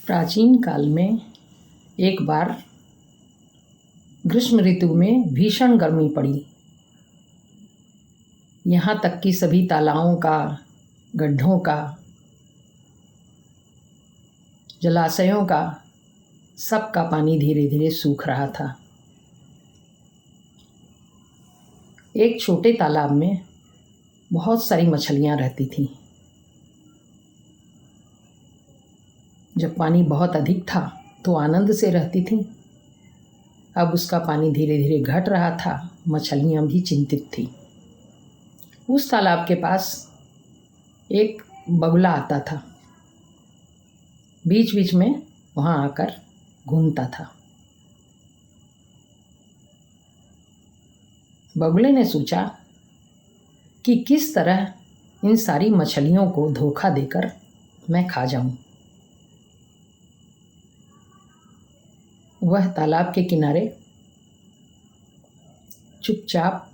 प्राचीन काल में एक बार ग्रीष्म ऋतु में भीषण गर्मी पड़ी। यहाँ तक कि सभी तालाबों का, गड्ढों का, जलाशयों का, सबका पानी धीरे धीरे सूख रहा था। एक छोटे तालाब में बहुत सारी मछलियाँ रहती थीं। जब पानी बहुत अधिक था तो आनंद से रहती थीं। अब उसका पानी धीरे धीरे घट रहा था। मछलियाँ भी चिंतित थीं। उस तालाब के पास एक बगुला आता था। बीच बीच में वहाँ आकर घूमता था। बगुले ने सोचा कि किस तरह इन सारी मछलियों को धोखा देकर मैं खा जाऊं। वह तालाब के किनारे चुपचाप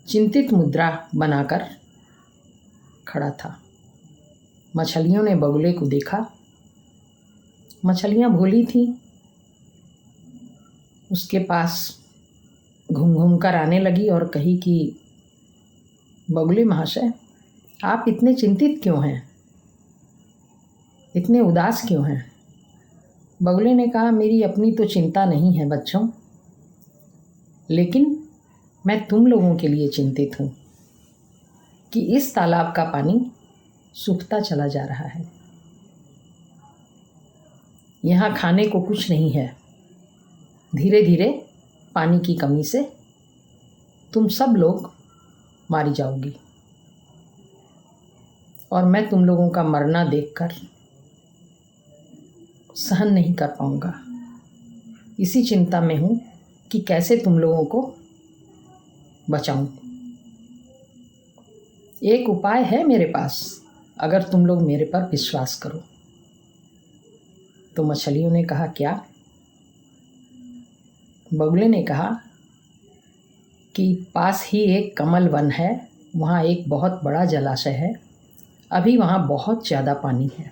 चिंतित मुद्रा बनाकर खड़ा था। मछलियों ने बगुले को देखा। मछलियाँ भोली थीं। उसके पास घूम घूम कर आने लगी और कही कि बगुले महाशय, आप इतने चिंतित क्यों हैं? इतने उदास क्यों हैं? बगुले ने कहा, मेरी अपनी तो चिंता नहीं है बच्चों, लेकिन मैं तुम लोगों के लिए चिंतित हूँ कि इस तालाब का पानी सूखता चला जा रहा है। यहाँ खाने को कुछ नहीं है। धीरे धीरे पानी की कमी से तुम सब लोग मारी जाओगी और मैं तुम लोगों का मरना देखकर सहन नहीं कर पाऊंगा। इसी चिंता में हूँ कि कैसे तुम लोगों को बचाऊं। एक उपाय है मेरे पास, अगर तुम लोग मेरे पर विश्वास करो। तो मछलियों ने कहा, क्या? बगुले ने कहा कि पास ही एक कमल वन है, वहाँ एक बहुत बड़ा जलाशय है। अभी वहाँ बहुत ज़्यादा पानी है।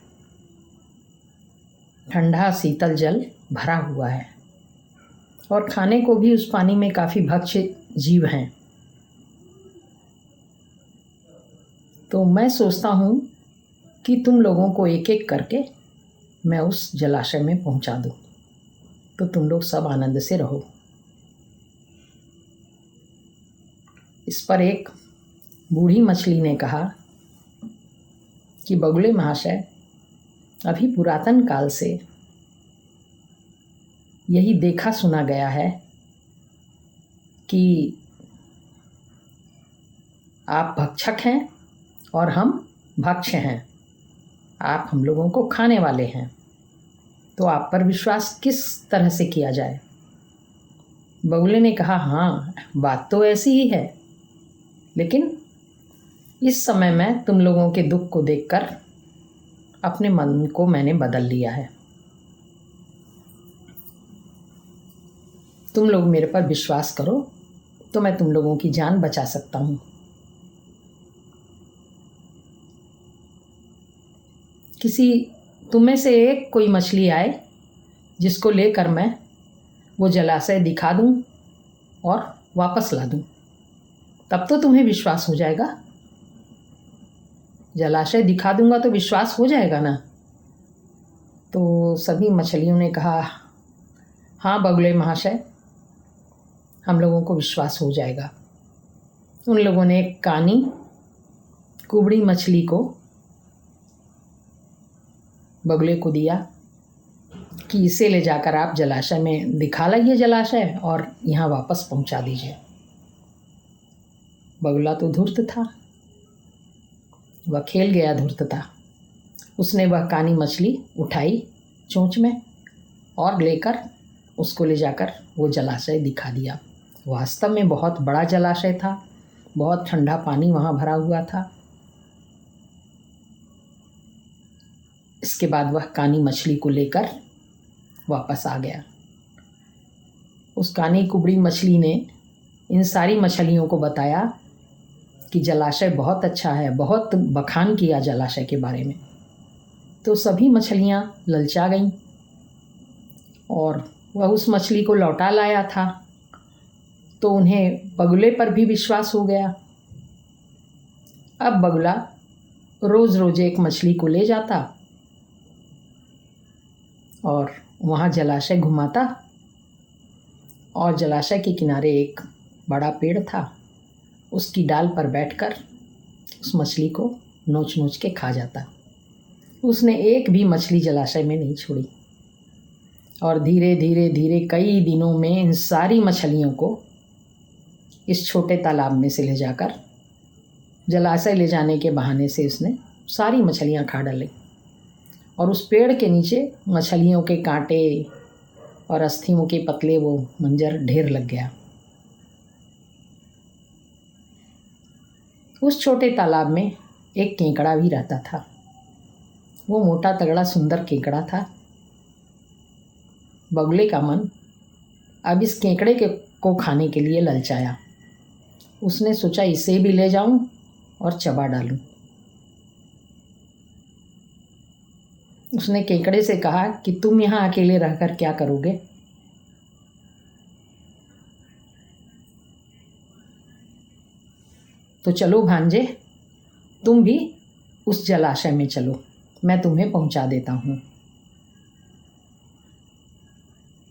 ठंडा शीतल जल भरा हुआ है और खाने को भी उस पानी में काफ़ी भक्ष्य जीव हैं। तो मैं सोचता हूँ कि तुम लोगों को एक एक करके मैं उस जलाशय में पहुँचा दूँ, तो तुम लोग सब आनंद से रहो। इस पर एक बूढ़ी मछली ने कहा कि बगुले महाशय, अभी पुरातन काल से यही देखा सुना गया है कि आप भक्षक हैं और हम भक्ष्य हैं। आप हम लोगों को खाने वाले हैं, तो आप पर विश्वास किस तरह से किया जाए? बगुले ने कहा, हाँ, बात तो ऐसी ही है, लेकिन इस समय मैं तुम लोगों के दुख को देखकर अपने मन को मैंने बदल लिया है। तुम लोग मेरे पर विश्वास करो तो मैं तुम लोगों की जान बचा सकता हूँ। तुम में से एक कोई मछली आए जिसको लेकर मैं वो जलाशय दिखा दूँ और वापस ला दूँ, तब तो तुम्हें विश्वास हो जाएगा। जलाशय दिखा दूंगा तो विश्वास हो जाएगा ना? तो सभी मछलियों ने कहा, हाँ बगुले महाशय, हम लोगों को विश्वास हो जाएगा। उन लोगों ने एक कानी कुबड़ी मछली को बगुले को दिया कि इसे ले जाकर आप जलाशय में दिखा लाइए जलाशय और यहाँ वापस पहुँचा दीजिए। बगुला तो धूर्त था, वह खेल गया धूर्त था। उसने वह कानी मछली उठाई चोंच में और लेकर उसको ले जाकर वो जलाशय दिखा दिया। वास्तव में बहुत बड़ा जलाशय था, बहुत ठंडा पानी वहाँ भरा हुआ था। इसके बाद वह कानी मछली को लेकर वापस आ गया। उस कानी कुबड़ी मछली ने इन सारी मछलियों को बताया कि जलाशय बहुत अच्छा है, बहुत बखान किया जलाशय के बारे में। तो सभी मछलियाँ ललचा गईं और वह उस मछली को लौटा लाया था। तो उन्हें बगुले पर भी विश्वास हो गया। अब बगुला रोज़ रोज़ एक मछली को ले जाता और वहाँ जलाशय घुमाता, और जलाशय के किनारे एक बड़ा पेड़ था, उसकी डाल पर बैठकर उस मछली को नोच नोच के खा जाता। उसने एक भी मछली जलाशय में नहीं छोड़ी और धीरे धीरे धीरे कई दिनों में इन सारी मछलियों को इस छोटे तालाब में से ले जाकर जलाशय ले जाने के बहाने से उसने सारी मछलियाँ खा डाली और उस पेड़ के नीचे मछलियों के कांटे और अस्थियों के पतले वो मंजर ढेर लग गया। उस छोटे तालाब में एक केकड़ा भी रहता था। वो मोटा तगड़ा सुंदर केकड़ा था। बगुले का मन अब इस केकड़े को खाने के लिए ललचाया। उसने सोचा इसे भी ले जाऊं और चबा डालूं। उसने केकड़े से कहा कि तुम यहाँ अकेले रहकर क्या करोगे? तो चलो भांजे, तुम भी उस जलाशय में चलो, मैं तुम्हें पहुंचा देता हूँ।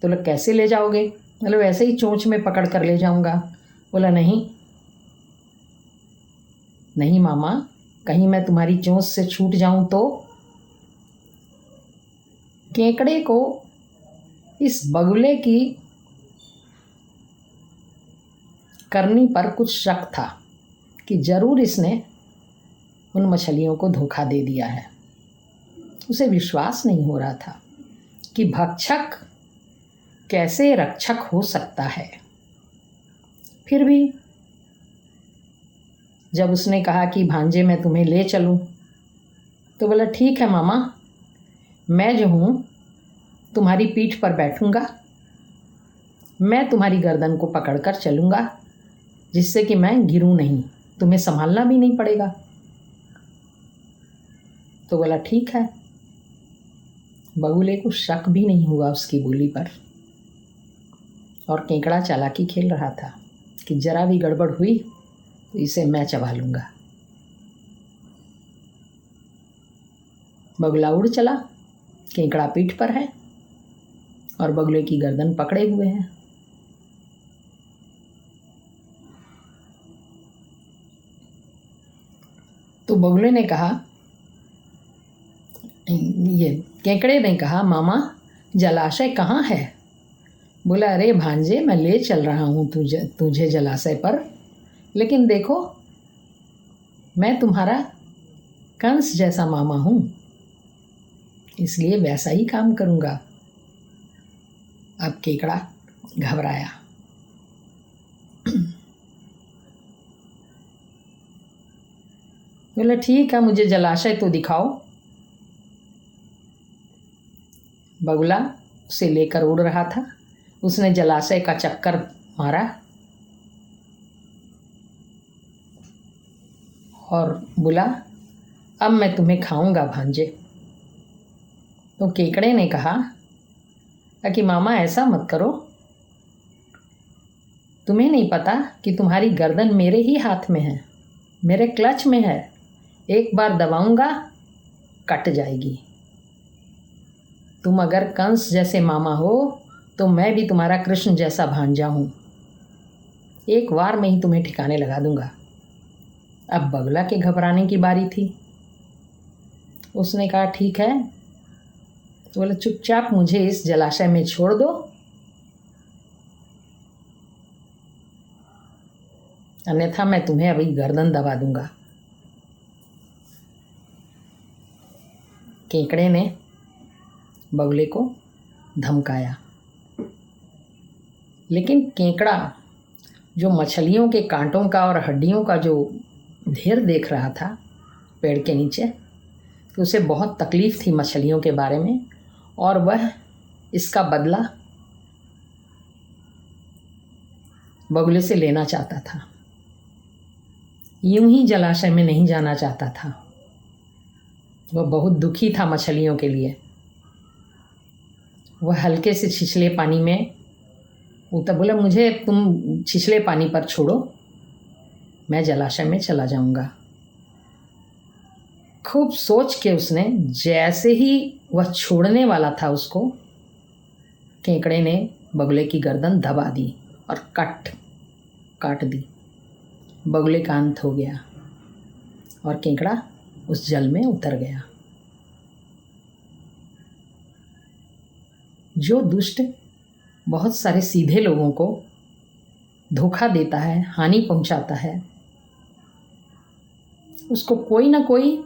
तो बोला कैसे ले जाओगे? बोले वैसे ही चोंच में पकड़ कर ले जाऊंगा। बोला नहीं नहीं मामा, कहीं मैं तुम्हारी चोंच से छूट जाऊं तो? केकड़े को इस बगुले की करनी पर कुछ शक था कि जरूर इसने उन मछलियों को धोखा दे दिया है। उसे विश्वास नहीं हो रहा था कि भक्षक कैसे रक्षक हो सकता है। फिर भी जब उसने कहा कि भांजे मैं तुम्हें ले चलूं, तो बोला ठीक है मामा, मैं जो हूँ तुम्हारी पीठ पर बैठूंगा, मैं तुम्हारी गर्दन को पकड़कर चलूंगा जिससे कि मैं गिरूं नहीं, तुम्हें संभालना भी नहीं पड़ेगा। तो बोला ठीक है। बगुले को शक भी नहीं हुआ उसकी बोली पर, और केकड़ा चालाकी खेल रहा था कि जरा भी गड़बड़ हुई तो इसे मैं चबा लूँगा। बगुला उड़ चला, केकड़ा पीठ पर है और बगुले की गर्दन पकड़े हुए हैं। तो बगुले ने कहा, ये केकड़े ने कहा मामा जलाशय कहाँ है? बोला अरे भांजे मैं ले चल रहा हूँ तुझे जलाशय पर, लेकिन देखो मैं तुम्हारा कंस जैसा मामा हूँ, इसलिए वैसा ही काम करूँगा। अब केकड़ा घबराया। बोला ठीक है, मुझे जलाशय तो दिखाओ। बगुला उसे लेकर उड़ रहा था। उसने जलाशय का चक्कर मारा और बोला अब मैं तुम्हें खाऊंगा भांजे। तो केकड़े ने कहा कि मामा ऐसा मत करो, तुम्हें नहीं पता कि तुम्हारी गर्दन मेरे ही हाथ में है, मेरे क्लच में है, एक बार दबाऊंगा कट जाएगी। तुम अगर कंस जैसे मामा हो तो मैं भी तुम्हारा कृष्ण जैसा भांजा हूँ, एक बार में ही तुम्हें ठिकाने लगा दूंगा। अब बगुला के घबराने की बारी थी। उसने कहा ठीक है। तो बोला चुपचाप मुझे इस जलाशय में छोड़ दो, अन्यथा मैं तुम्हें अभी गर्दन दबा दूंगा। केकड़े ने बगुले को धमकाया, लेकिन केकड़ा जो मछलियों के कांटों का और हड्डियों का जो ढेर देख रहा था पेड़ के नीचे, तो उसे बहुत तकलीफ़ थी मछलियों के बारे में, और वह इसका बदला बगुले से लेना चाहता था। यूं ही जलाशय में नहीं जाना चाहता था। वह बहुत दुखी था मछलियों के लिए। वह हल्के से छिछले पानी में उतर बोला, मुझे तुम छिछले पानी पर छोड़ो, मैं जलाशय में चला जाऊंगा। खूब सोच के उसने, जैसे ही वह छोड़ने वाला था उसको, केकड़े ने बगुले की गर्दन दबा दी और काट दी। बगुले का अंत हो गया और केकड़ा उस जल में उतर गया। जो दुष्ट बहुत सारे सीधे लोगों को धोखा देता है, हानि पहुंचाता है, उसको कोई ना कोई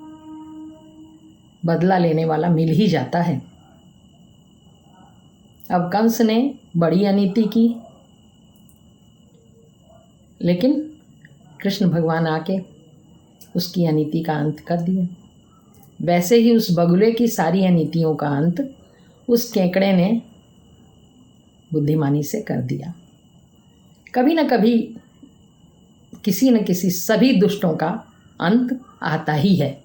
बदला लेने वाला मिल ही जाता है। अब कंस ने बड़ी अनीति की, लेकिन कृष्ण भगवान आके उसकी अनीति का अंत कर दिया। वैसे ही उस बगुले की सारी अनीतियों का अंत उस केकड़े ने बुद्धिमानी से कर दिया। कभी न कभी किसी न किसी सभी दुष्टों का अंत आता ही है।